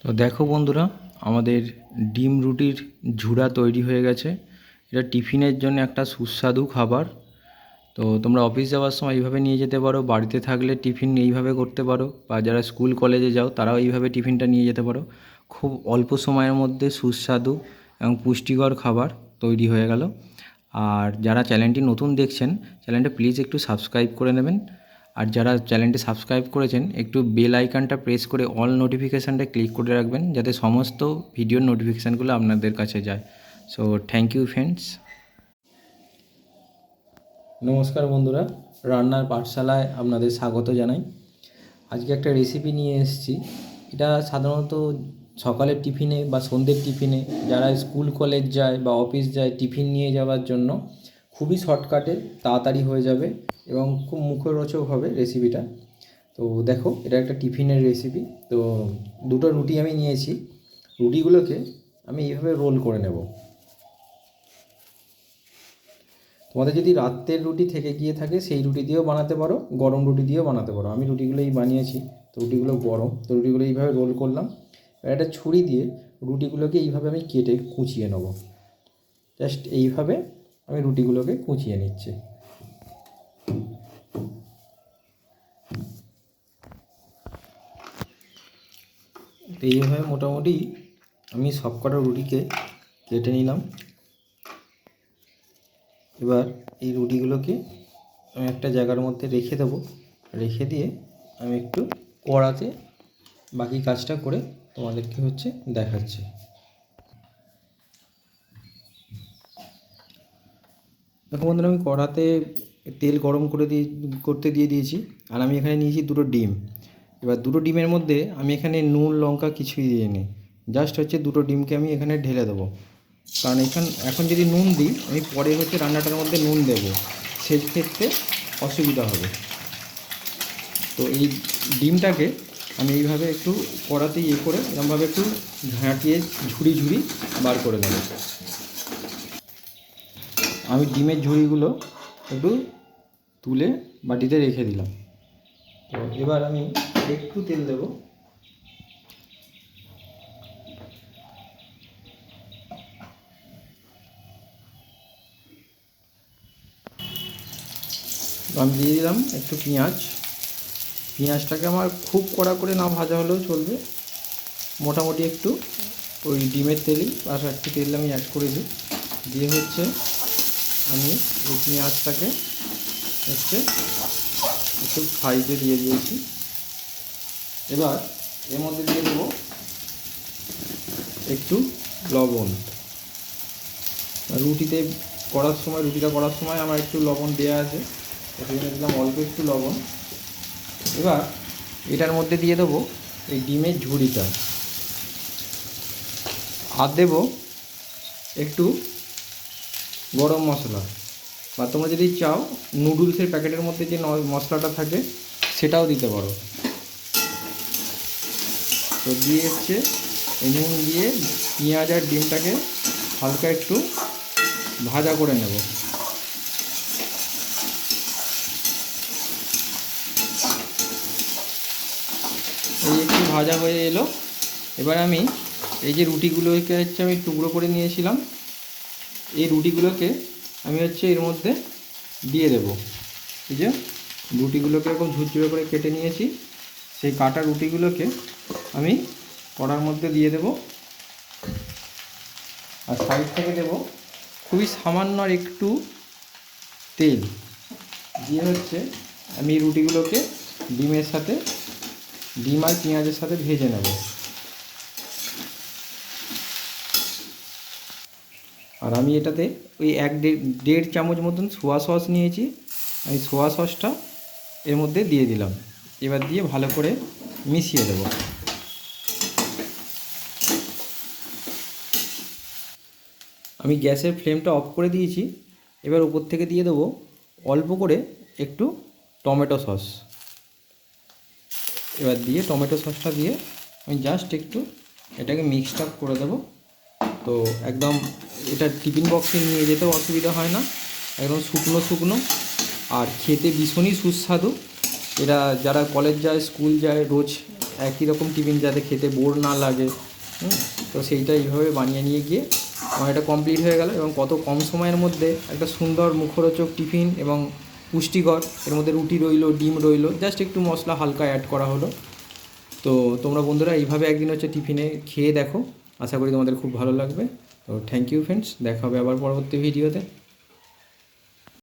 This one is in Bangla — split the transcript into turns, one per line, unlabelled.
তো দেখো বন্ধুরা, আমাদের ডিম রুটির ঝুড়া তৈরি হয়ে গেছে। এটা টিফিনের জন্য একটা সুস্বাদু খাবার। তো তোমরা অফিস যাওয়ার সময় এইভাবে নিয়ে যেতে পারো, বাড়িতে থাকলে টিফিন এইভাবে করতে পারো, বা যারা স্কুল কলেজে যাও তারাও এইভাবে টিফিনটা নিয়ে যেতে পারো। খুব অল্প সময়ের মধ্যে সুস্বাদু এবং পুষ্টিকর খাবার তৈরি হয়ে গেল। আর যারা চ্যানেলটি নতুন দেখছেন, চ্যানেলটা প্লিজ একটু সাবস্ক্রাইব করে নেবেন। আর যারা চ্যানেলটি সাবস্ক্রাইব করেছেন, একটু বেল আইকনটা প্রেস করে অল নোটিফিকেশানটা ক্লিক করে রাখবেন, যাতে সমস্ত ভিডিওর নোটিফিকেশানগুলো আপনাদের কাছে যায়। So thank you friends. নমস্কার বন্ধুরা, রান্নার পাঠশালায় আপনাদের স্বাগত জানাই। আজকে একটা রেসিপি নিয়ে এসেছি। এটা সাধারণত সকালের টিফিনে বা সন্ধ্যের টিফিনে যারা স্কুল কলেজ যায় বা অফিস যায় টিফিন নিয়ে যাওয়ার জন্য খুবই শর্টকাটে, তাড়াতাড়ি হয়ে যাবে এবং খুব মুখরোচক হবে রেসিপিটা। তো দেখো, এটা একটা টিফিনের রেসিপি। তো দুটো রুটি আমি নিয়েছি। রুটিগুলোকে আমি এইভাবে রোল করে নেব। তোমাদের যদি রাতের রুটি থেকে গিয়ে থাকে সেই রুটি দিয়েও বানাতে পারো, গরম রুটি দিয়েও বানাতে পারো। আমি রুটিগুলোই বানিয়েছি, তো রুটিগুলো গরম। তো রুটিগুলো এইভাবে রোল করলাম। এবার একটা ছুরি দিয়ে রুটিগুলোকে এইভাবে আমি কেটে কুচিয়ে নেব। জাস্ট এইভাবে আমি রুটিগুলোকে কুচিয়ে নিচ্ছি। তো এইভাবে মোটামুটি আমি সবকটা রুটিকে কেটে নিলাম। এবার এই রুটিগুলোকে আমি একটা জায়গার মধ্যে রেখে দেবো। রেখে দিয়ে আমি একটু কড়াতে বাকি কাজটা করে তোমাদেরকে দেখাচ্ছি। দেখো বন্ধুরা, আমি কড়াতে তেল গরম করতে দিয়ে দিয়েছি। আর আমি এখানে নিয়েছি দুটো ডিম। এবার দুটো ডিমের মধ্যে আমি এখানে নুন লঙ্কা কিছুই দিইনি, জাস্ট দুটো ডিমকে আমি এখানে ঢেলে দেবো। কারণ এখন যদি নুন দিই, আমি পরে রান্নাটার মধ্যে নুন দেবো, সেক্ষেত্রে অসুবিধা হবে। তো এই ডিমটাকে আমি এইভাবে একটু কড়াতে করে এরকমভাবে একটু ঝাঁটিয়ে ঝুড়ি ঝুড়ি বার করে নেব। আমি ডিমের ঝুড়িগুলো একটু তুলে বাটিতে রেখে দিলাম। তো এবার আমি একটু তেল দেব। আমি দিয়ে দিলাম একটু পেঁয়াজ। পেঁয়াজটাকে আমার খুব কড়া করে না ভাজা হলেও চলবে, মোটামুটি একটু ওই ডিমের তেলেই আর একটু তেল আমি অ্যাড করে দিই। দিয়ে আমি এই পেঁয়াজটাকে একটু ফ্রাইতে দিয়ে দিয়েছি। এবার এর মধ্যে দিয়ে দেবো একটু লবণ। রুটিটা করার সময় আমার একটু লবণ দেওয়া আছে, সেখানে দিলাম অল্প একটু লবণ। এবার এটার মধ্যে দিয়ে দেবো এই ডিমের ঝুড়িটা, আর দেবো একটু গরম মশলা, বা তোমরা যদি চাও নুডলসের প্যাকেটের মধ্যে যে মশলাটা থাকে সেটাও দিতে পারো। তো দিয়ে এই নুন দিয়ে পেঁয়াজ আর ডিমটাকে হালকা একটু ভাজা করে নেব। এই একটু ভাজা হয়ে এলো। এবার আমি এই যে রুটিগুলোকে আমি টুকরো করে নিয়েছিলাম, এই রুটিগুলোকে আমি এর মধ্যে দিয়ে দেব। এই যে রুটিগুলোকে এরকম ঝুরঝুরে করে কেটে নিয়েছি, সেই কাটা রুটিগুলোকে আমি কড়ার মধ্যে দিয়ে দেব। আর সাইড থেকে দেব খুবই সামান্য আর একটু তেল দিয়ে আমি এই রুটিগুলোকে ডিম আর পেঁয়াজের সাথে ভেজে নেব। আর আমি এটাতে ওই দেড় চামচ মতন সোয়া সস নিয়েছি। আমি সোয়া সসটা এর মধ্যে দিয়ে দিলাম। এবার দিয়ে ভালো করে মিশিয়ে দেব। আমি গ্যাসের ফ্লেমটা অফ করে দিয়েছি। এবার উপর থেকে দিয়ে দেবো অল্প করে একটু টমেটো সস। এবার দিয়ে টমেটো সসটা দিয়ে আমি জাস্ট একটু এটাকে মিক্সড আপ করে দেবো। তো একদম এটা টিফিন বক্সে নিয়ে যেতেও অসুবিধা হয় না, একদম শুকনো শুকনো আর খেতে ভীষণই সুস্বাদু। এরা যারা কলেজ যায়, স্কুল যায়, রোজ একই রকম টিফিন যাতে খেতে বোর না লাগে। তো সেইটা এইভাবে বানিয়ে নিয়ে গিয়ে আমার এটা কমপ্লিট হয়ে গেল, এবং কত কম সময়ের মধ্যে একটা সুন্দর মুখরোচক টিফিন এবং পুষ্টিকর। এর মধ্যে রুটি রইলো, ডিম রইলো, জাস্ট একটু মশলা হালকা অ্যাড করা হলো। তো তোমরা বন্ধুরা এইভাবে একদিন হচ্ছে টিফিনে খেয়ে দেখো, আশা করি তোমাদের খুব ভালো লাগবে। তো থ্যাংক ইউ ফ্রেন্ডস, দেখা হবে আবার পরবর্তী ভিডিওতে।